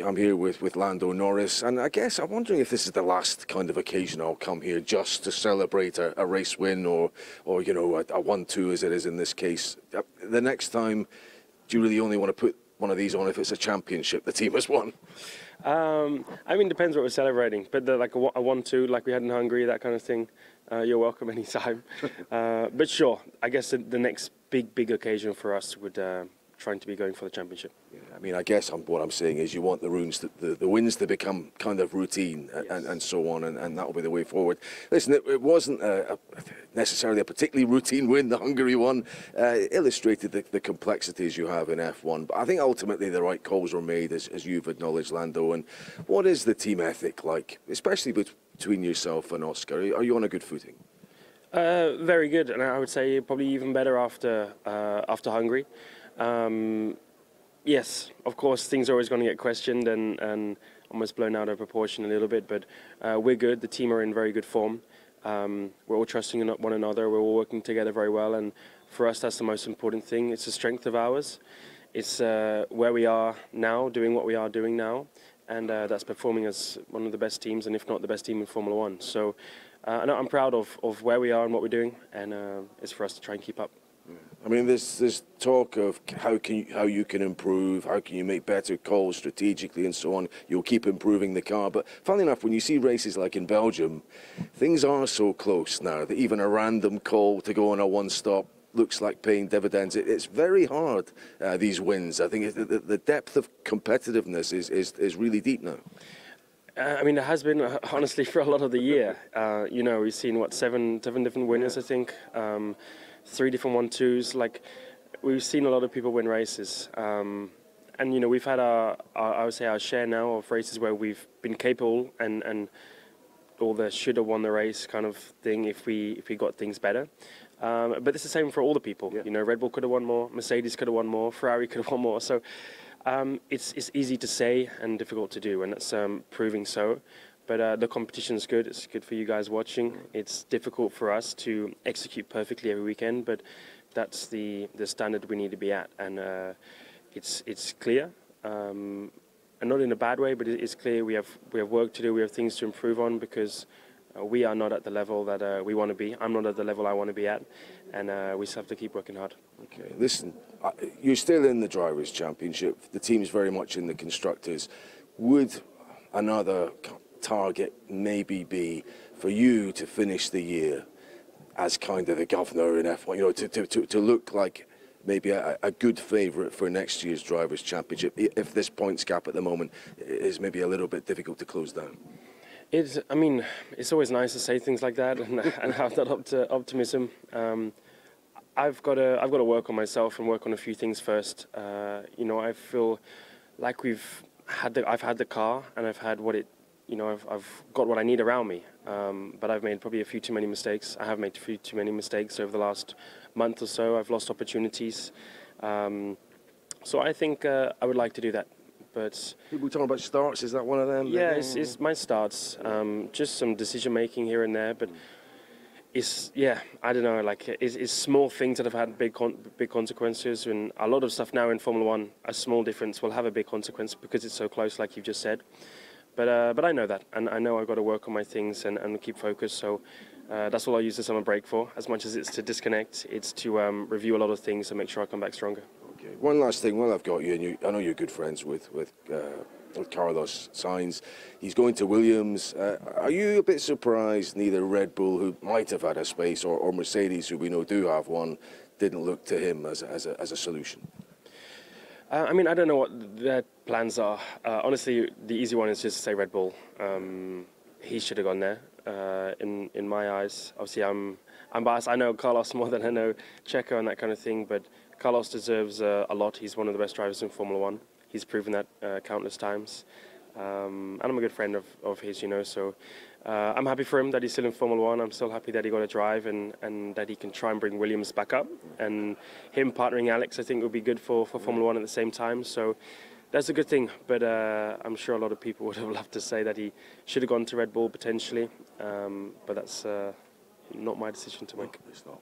I'm here with Lando Norris, and I guess I'm wondering if this is the last kind of occasion I'll come here just to celebrate a race win or you know, a 1-2 as it is in this case. The next time, do you really only want to put one of these on if it's a championship the team has won? I mean, depends what we're celebrating, but like a 1-2 like we had in Hungary, that kind of thing, you're welcome anytime. But sure, I guess the next big occasion for us would trying to be going for the championship. Yeah, I mean, I guess what I'm saying is you want the wins to become kind of routine and so on, and that'll be the way forward. Listen, it wasn't necessarily a particularly routine win, the Hungary one. Illustrated the complexities you have in F1, but I think ultimately the right calls were made, as you've acknowledged, Lando. And what is the team ethic like, especially between yourself and Oscar? Are you on a good footing? Very good, and I would say probably even better after Hungary. Yes, of course, things are always going to get questioned and almost blown out of proportion a little bit, but we're good. The team are in very good form. We're all trusting in one another. We're all working together very well, and for us, that's the most important thing. It's a strength of ours. It's where we are now, doing what we are doing now, and that's performing as one of the best teams, and if not the best team in Formula One. So I'm proud of where we are and what we're doing, and it's for us to try and keep up. I mean, there's talk of how you can improve, how can you make better calls strategically and so on. You'll keep improving the car, but funnily enough, when you see races like in Belgium, things are so close now that even a random call to go on a one-stop looks like paying dividends. It's very hard, these wins. I think the depth of competitiveness is really deep now. I mean, there has been, honestly, for a lot of the year. You know, we've seen, what, seven different winners, I think. 3 different 1-2s. Like, we've seen a lot of people win races, and you know, we've had I would say our share now of races where we've been capable and all the should have won the race kind of thing if we got things better. But it's the same for all the people. Yeah. You know, Red Bull could have won more, Mercedes could have won more, Ferrari could have won more. So it's easy to say and difficult to do, and it's proving so. But the competition is good. It's good for you guys watching. It's difficult for us to execute perfectly every weekend, but that's the standard we need to be at. And it's clear, and not in a bad way, but it's clear we have work to do. We have things to improve on because we are not at the level that we want to be. I'm not at the level I want to be at, and we just have to keep working hard. Okay, listen, you're still in the Drivers' Championship. The team's very much in the Constructors. Would another target maybe be for you to finish the year as kind of the governor in F1, you know, to look like maybe a good favourite for next year's Drivers' Championship, if this points gap at the moment is maybe a little bit difficult to close down? I mean, it's always nice to say things like that and have that optimism. I've got to work on myself and work on a few things first. You know, I feel like I've had the car and I've had what it. You know, I've got what I need around me, but I've made probably a few too many mistakes. I have made a few too many mistakes over the last month or so. I've lost opportunities. So I think I would like to do that. But people talking about starts, is that one of them? Yeah, it's my starts. Just some decision making here and there, but I don't know. Like it's small things that have had big consequences, and a lot of stuff now in Formula One, a small difference will have a big consequence because it's so close, like you've just said. But I know that, and I know I've got to work on my things and keep focused. So that's all I use the summer break for. As much as it's to disconnect, it's to review a lot of things and make sure I come back stronger. Okay. One last thing. While I've got you, and I know you're good friends with Carlos Sainz. He's going to Williams. Are you a bit surprised neither Red Bull, who might have had a space, or Mercedes, who we know do have one, didn't look to him as a solution? I mean, I don't know what their plans are. Honestly, the easy one is just to say Red Bull. He should have gone there. In my eyes, obviously, I'm biased. I know Carlos more than I know Checo and that kind of thing, but Carlos deserves a lot. He's one of the best drivers in Formula One. He's proven that countless times. And I'm a good friend of his, you know, so I'm happy for him that he's still in Formula One. I'm still happy that he got a drive and that he can try and bring Williams back up. And him partnering Alex, I think, would be good for Formula One at the same time. So that's a good thing. But I'm sure a lot of people would have loved to say that he should have gone to Red Bull potentially. But that's not my decision to make. It's not.